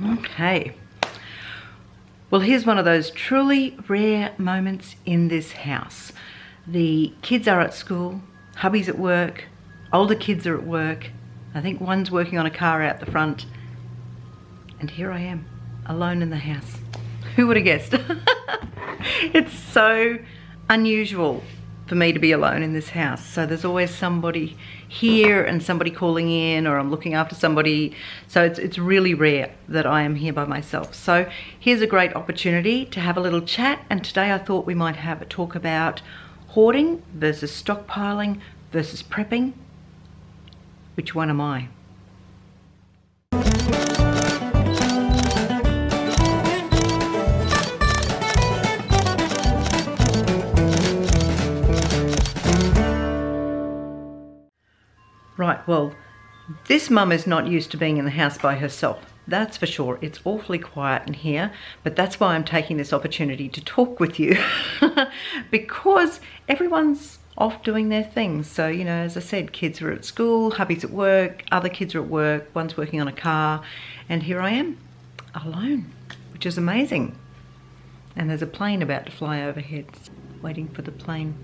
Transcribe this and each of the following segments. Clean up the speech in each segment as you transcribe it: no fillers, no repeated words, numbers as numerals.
Okay. Well, here's one of those truly rare moments in this house. The kids are at school, hubby's at work, older kids are at work. I think one's working on a car out the front. And here I am, alone in the house. Who would have guessed? It's so unusual for me to be alone in this house. So there's always somebody here and somebody calling in, or I'm looking after somebody. So it's really rare that I am here by myself. So here's a great opportunity to have a little chat. And today I thought we might have a talk about hoarding versus stockpiling versus prepping. Which one am I? Right, well, this mum is not used to being in the house by herself. That's for sure. It's awfully quiet in here, but that's why I'm taking this opportunity to talk with you because everyone's off doing their things. So, you know, as I said, kids are at school, hubby's at work, other kids are at work, one's working on a car, and here I am alone, which is amazing. And there's a plane about to fly overhead, waiting for the plane.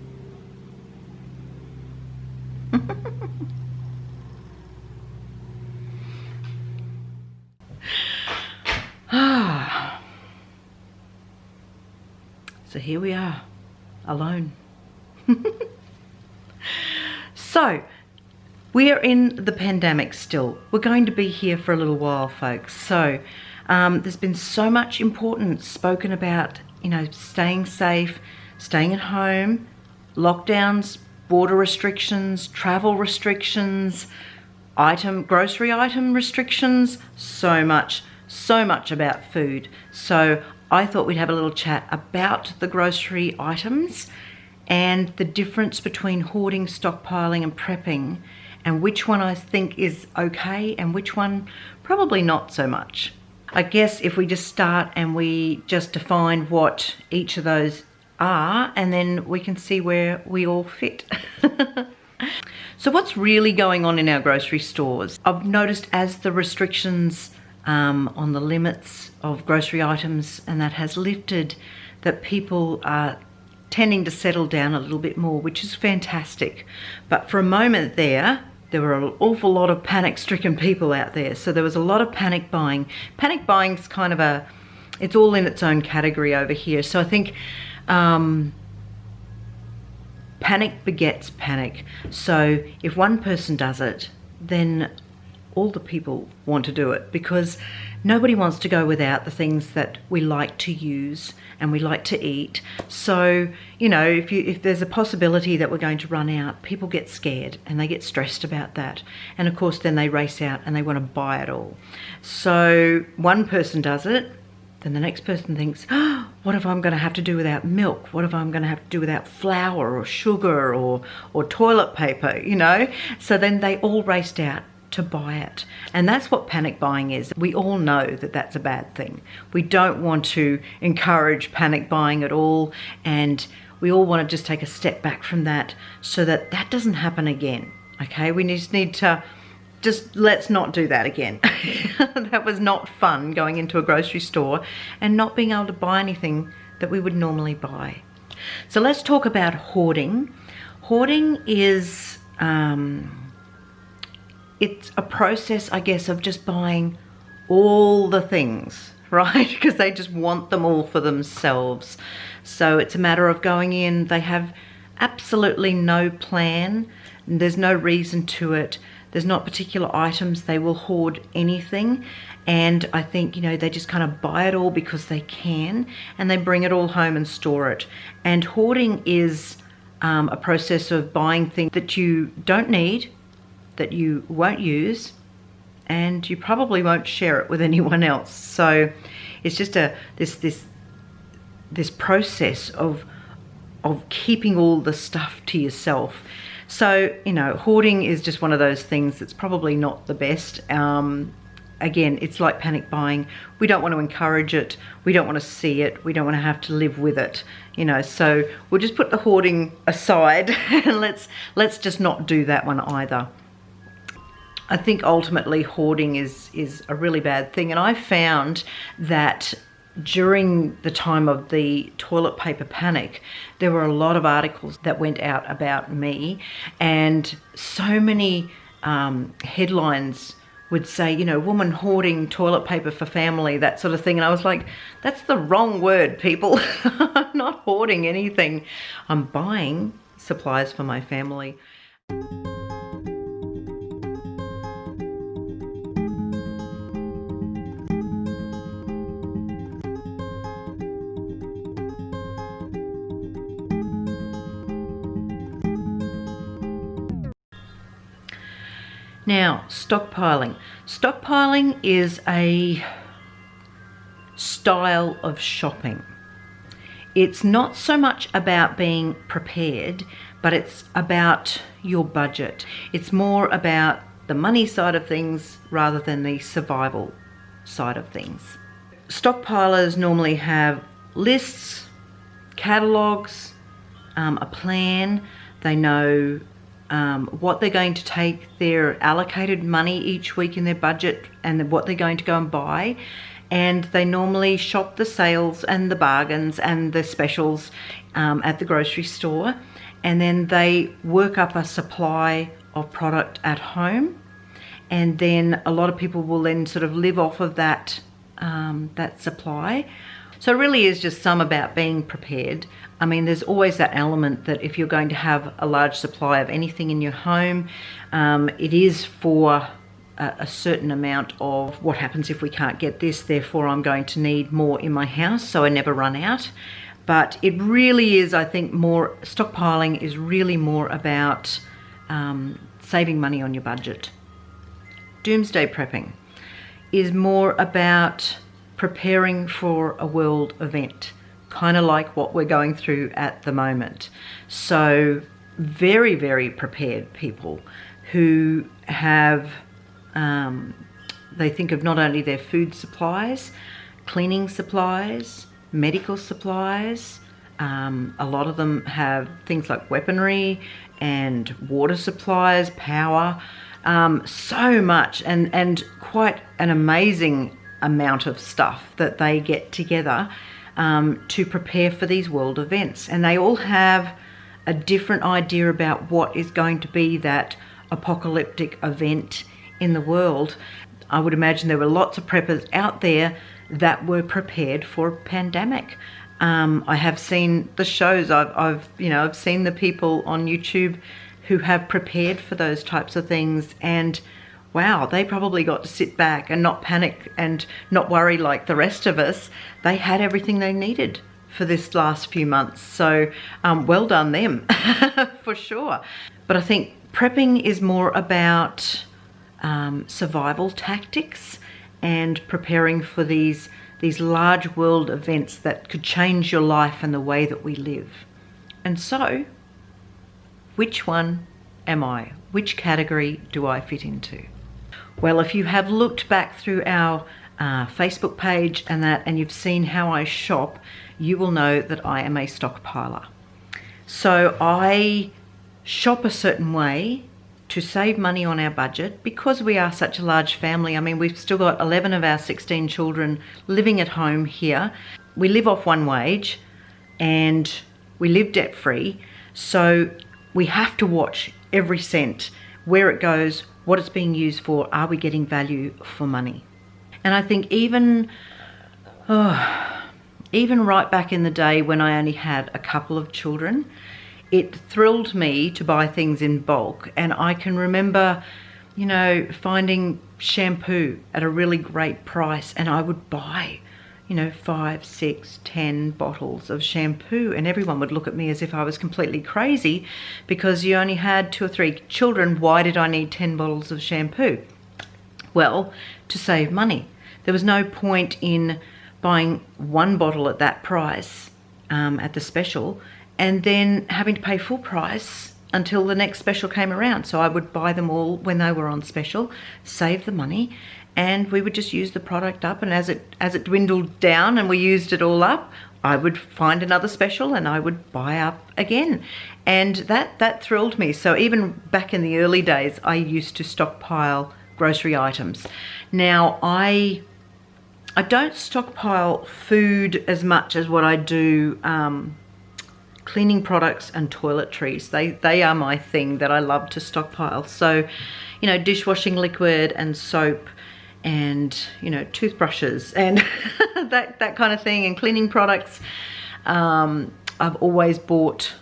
So here we are, alone. So, we are in the pandemic still. We're going to be here for a little while, folks. So, there's been so much importance spoken about, you know, staying safe, staying at home, lockdowns, border restrictions, travel restrictions, grocery item restrictions, so much about food. So I thought we'd have a little chat about the grocery items and the difference between hoarding, stockpiling and prepping, and which one I think is okay and which one probably not so much. I guess if we just start and we just define what each of those are, and then we can see where we all fit. So what's really going on in our grocery stores? I've noticed as the restrictions on the limits of grocery items and that has lifted, that people are tending to settle down a little bit more, which is fantastic. But for a moment there were an awful lot of panic-stricken people out there. So there was a lot of panic buying. Panic buying's kind of it's all in its own category over here. So I think panic begets panic. So if one person does it, then all the people want to do it, because nobody wants to go without the things that we like to use and we like to eat. So, you know, if there's a possibility that we're going to run out, people get scared and they get stressed about that. And of course, then they race out and they want to buy it all. So one person does it, then the next person thinks, oh, what if I'm going to have to do without milk? What if I'm going to have to do without flour or sugar or toilet paper, you know? So then they all raced out to buy it. And that's what panic buying is. We all know that that's a bad thing. We don't want to encourage panic buying at all, and we all want to just take a step back from that so that that doesn't happen again. Okay, we just need to let's not do that again. That was not fun, going into a grocery store and not being able to buy anything that we would normally buy. So let's talk about hoarding. Hoarding is it's a process, I guess, of just buying all the things, right? Because they just want them all for themselves. So it's a matter of going in, they have absolutely no plan, there's no reason to it, there's not particular items, they will hoard anything. And I think, you know, they just kind of buy it all because they can, and they bring it all home and store it. And hoarding is a process of buying things that you don't need, that you won't use, and you probably won't share it with anyone else. So it's just this process of keeping all the stuff to yourself. So, you know, hoarding is just one of those things that's probably not the best. Again, it's like panic buying. We don't want to encourage it. We don't want to see it. We don't want to have to live with it, you know. So we'll just put the hoarding aside and let's just not do that one either. I think ultimately hoarding is a really bad thing. And I found that during the time of the toilet paper panic, there were a lot of articles that went out about me, and so many headlines would say, you know, woman hoarding toilet paper for family, that sort of thing. And I was like, that's the wrong word, people. I'm not hoarding anything. I'm buying supplies for my family. Now, stockpiling. Stockpiling is a style of shopping. It's not so much about being prepared, but it's about your budget. It's more about the money side of things rather than the survival side of things. Stockpilers normally have lists, catalogues, a plan. They know what they're going to take their allocated money each week in their budget and what they're going to go and buy. And they normally shop the sales and the bargains and the specials at the grocery store. And then they work up a supply of product at home. And then a lot of people will then sort of live off of that, that supply. So it really is just some about being prepared. I mean, there's always that element that if you're going to have a large supply of anything in your home, it is for a certain amount of what happens if we can't get this, therefore I'm going to need more in my house so I never run out. But it really is, I think, more, stockpiling is really more about saving money on your budget. Doomsday prepping is more about preparing for a world event, kind of like what we're going through at the moment. So very, very prepared people who have, they think of not only their food supplies, cleaning supplies, medical supplies. A lot of them have things like weaponry and water supplies, power, so much, and quite an amazing amount of stuff that they get together to prepare for these world events. And they all have a different idea about what is going to be that apocalyptic event in the world. I would imagine there were lots of preppers out there that were prepared for a pandemic. I have seen the shows, I've seen the people on YouTube who have prepared for those types of things, and wow, they probably got to sit back and not panic and not worry like the rest of us. They had everything they needed for this last few months. So well done them, for sure. But I think prepping is more about survival tactics and preparing for these large world events that could change your life and the way that we live. And so, which one am I? Which category do I fit into? Well, if you have looked back through our Facebook page and you've seen how I shop, you will know that I am a stockpiler. So I shop a certain way to save money on our budget because we are such a large family. I mean, we've still got 11 of our 16 children living at home here. We live off one wage and we live debt-free. So we have to watch every cent, where it goes, what it's being used for, are we getting value for money? And I think even right back in the day when I only had a couple of children, it thrilled me to buy things in bulk. And I can remember, you know, finding shampoo at a really great price, and I would buy, you know, 5, 6, 10 bottles of shampoo, and everyone would look at me as if I was completely crazy because you only had 2 or 3 children. Why did I need 10 bottles of shampoo? Well, to save money. There was no point in buying 1 bottle at that price at the special and then having to pay full price until the next special came around. So I would buy them all when they were on special, save the money, and we would just use the product up. And as it dwindled down and we used it all up, I would find another special and I would buy up again. And that thrilled me. So even back in the early days, I used to stockpile grocery items. Now, I don't stockpile food as much as what I do cleaning products and toiletries. They are my thing that I love to stockpile. So, you know, dishwashing liquid and soap and, you know, toothbrushes and that kind of thing, and cleaning products. I've always bought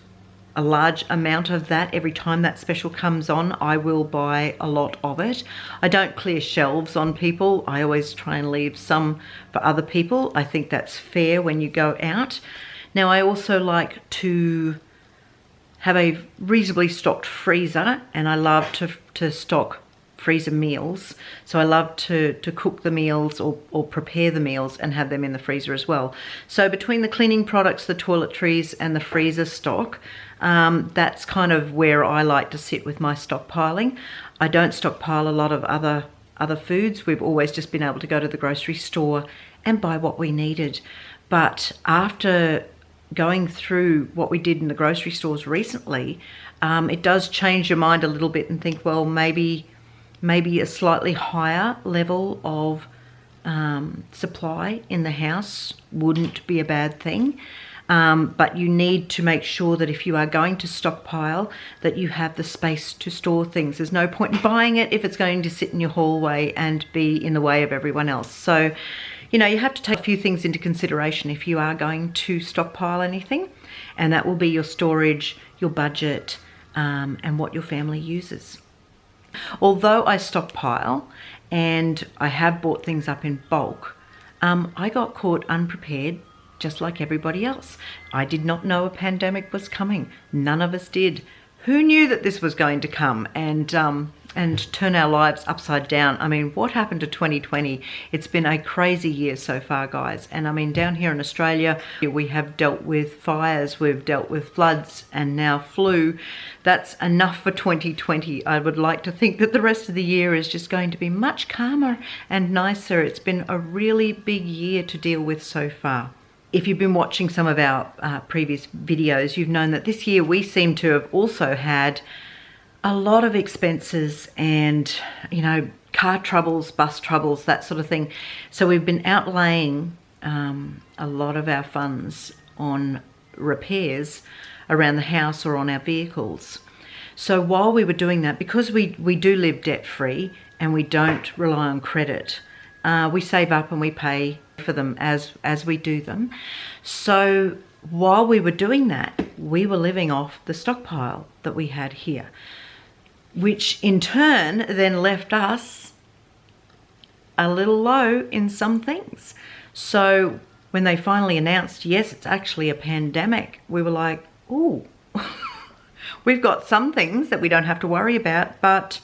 a large amount of that. Every time that special comes on, I will buy a lot of it. I don't clear shelves on people. I always try and leave some for other people. I think that's fair when you go out. Now, I also like to have a reasonably stocked freezer, and I love to stock freezer meals. So I love to cook the meals or prepare the meals and have them in the freezer as well. So between the cleaning products, the toiletries, and the freezer stock, that's kind of where I like to sit with my stockpiling. I don't stockpile a lot of other foods. We've always just been able to go to the grocery store and buy what we needed. But after going through what we did in the grocery stores recently, it does change your mind a little bit and think, well, maybe a slightly higher level of supply in the house wouldn't be a bad thing. But you need to make sure that if you are going to stockpile, that you have the space to store things. There's no point in buying it if it's going to sit in your hallway and be in the way of everyone else. So, you know, you have to take a few things into consideration if you are going to stockpile anything, and that will be your storage, your budget, and what your family uses. Although I stockpile and I have bought things up in bulk, I got caught unprepared just like everybody else. I did not know a pandemic was coming. None of us did. Who knew that this was going to come and turn our lives upside down? I mean, what happened to 2020? It's been a crazy year so far, guys. And I mean, down here in Australia, we have dealt with fires, we've dealt with floods, and now flu. That's enough for 2020. I would like to think that the rest of the year is just going to be much calmer and nicer. It's been a really big year to deal with so far. If you've been watching some of our previous videos, you've known that this year we seem to have also had a lot of expenses and, you know, car troubles, bus troubles, that sort of thing. So we've been outlaying a lot of our funds on repairs around the house or on our vehicles. So while we were doing that, because we do live debt-free and we don't rely on credit, we save up and we pay for them as we do them. So while we were doing that, we were living off the stockpile that we had here, which in turn then left us a little low in some things. So when they finally announced, yes, it's actually a pandemic, we were like, ooh, we've got some things that we don't have to worry about, but,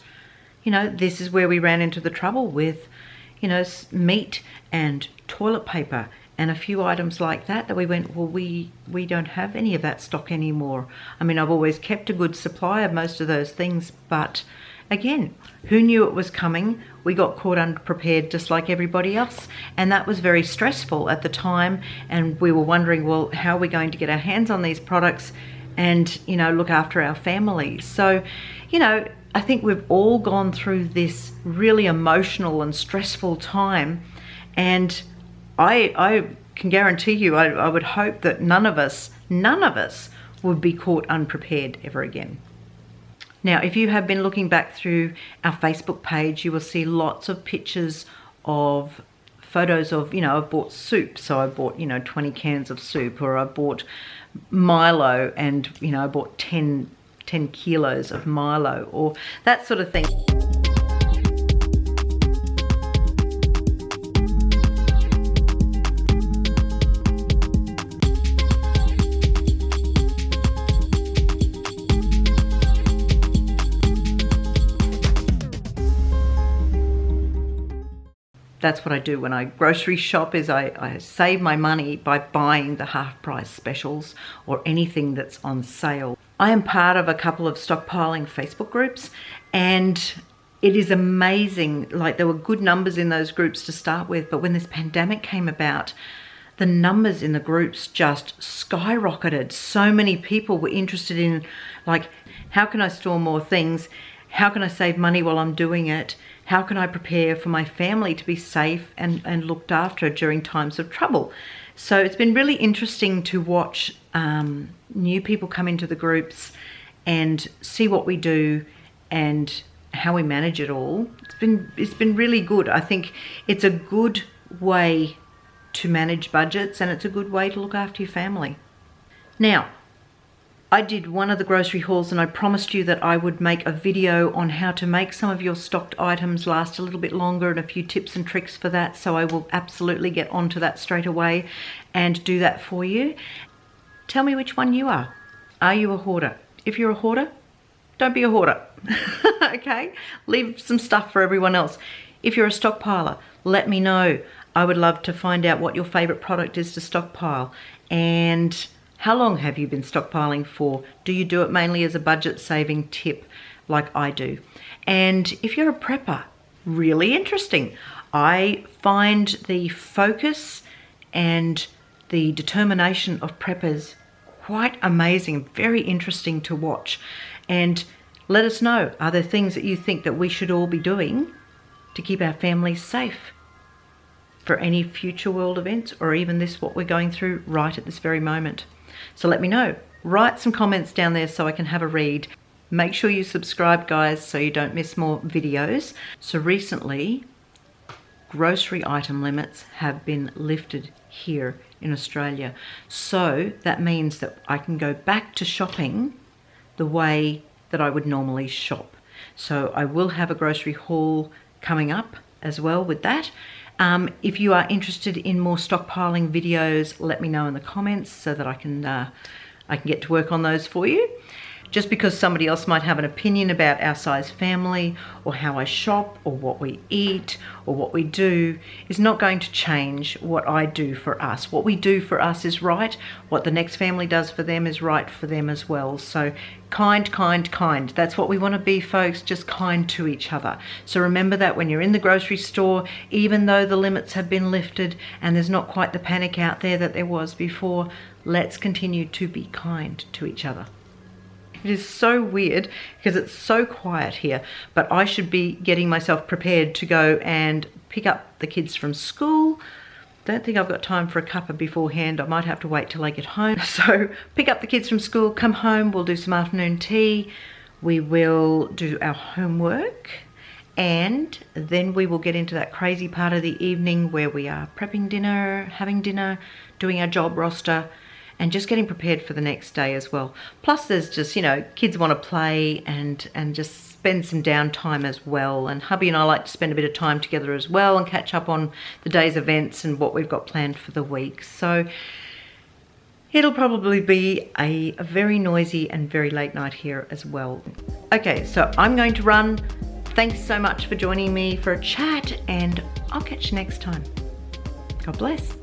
you know, this is where we ran into the trouble with, you know, meat and toilet paper and a few items like that we went, well, we don't have any of that stock anymore. I mean, I've always kept a good supply of most of those things, but again, who knew it was coming? We got caught unprepared just like everybody else, and that was very stressful at the time, and we were wondering, well, how are we going to get our hands on these products and, you know, look after our families? So, you know, I think we've all gone through this really emotional and stressful time, and I can guarantee you, I would hope that none of us would be caught unprepared ever again. Now, if you have been looking back through our Facebook page, you will see lots of pictures of photos of, you know, I've bought soup. So I bought, you know, 20 cans of soup, or I bought Milo and, you know, I bought 10 kilos of Milo, or that sort of thing. That's what I do when I grocery shop, is I save my money by buying the half price specials or anything that's on sale. I am part of a couple of stockpiling Facebook groups, and it is amazing. Like, there were good numbers in those groups to start with, but when this pandemic came about, the numbers in the groups just skyrocketed. So many people were interested in, like, how can I store more things? How can I save money while I'm doing it? how can I prepare for my family to be safe and looked after during times of trouble? So it's been really interesting to watch new people come into the groups and see what we do and how we manage it all. It's been really good. I think it's a good way to manage budgets, and it's a good way to look after your family. Now, I did one of the grocery hauls and I promised you that I would make a video on how to make some of your stocked items last a little bit longer and a few tips and tricks for that. So I will absolutely get onto that straight away and do that for you. Tell me which one you are. Are you a hoarder? If you're a hoarder, don't be a hoarder. Okay? Leave some stuff for everyone else. If you're a stockpiler, let me know. I would love to find out what your favorite product is to stockpile, and how long have you been stockpiling for? Do you do it mainly as a budget saving tip like I do? And if you're a prepper, really interesting. I find the focus and the determination of preppers quite amazing, very interesting to watch. And let us know, are there things that you think that we should all be doing to keep our families safe for any future world events, or even this, what we're going through right at this very moment? So let me know. Write some comments down there so I can have a read. Make sure you subscribe, guys, so you don't miss more videos. So recently, grocery item limits have been lifted here in Australia. So that means that I can go back to shopping the way that I would normally shop. So I will have a grocery haul coming up as well with that. If you are interested in more stockpiling videos, let me know in the comments so that I can get to work on those for you. Just because somebody else might have an opinion about our size family or how I shop or what we eat or what we do is not going to change what I do for us. What we do for us is right. What the next family does for them is right for them as well. So kind, kind, kind. That's what we want to be, folks, just kind to each other. So remember that when you're in the grocery store, even though the limits have been lifted and there's not quite the panic out there that there was before, let's continue to be kind to each other. It is so weird because it's so quiet here, but I should be getting myself prepared to go and pick up the kids from school. Don't think I've got time for a cuppa beforehand. I might have to wait till I get home. So pick up the kids from school, come home, we'll do some afternoon tea. We will do our homework, and then we will get into that crazy part of the evening where we are prepping dinner, having dinner, doing our job roster, and just getting prepared for the next day as well. Plus there's just, you know, kids want to play and just spend some downtime as well. And hubby and I like to spend a bit of time together as well and catch up on the day's events and what we've got planned for the week. So it'll probably be a very noisy and very late night here as well. Okay, so I'm going to run. Thanks so much for joining me for a chat, and I'll catch you next time. God bless.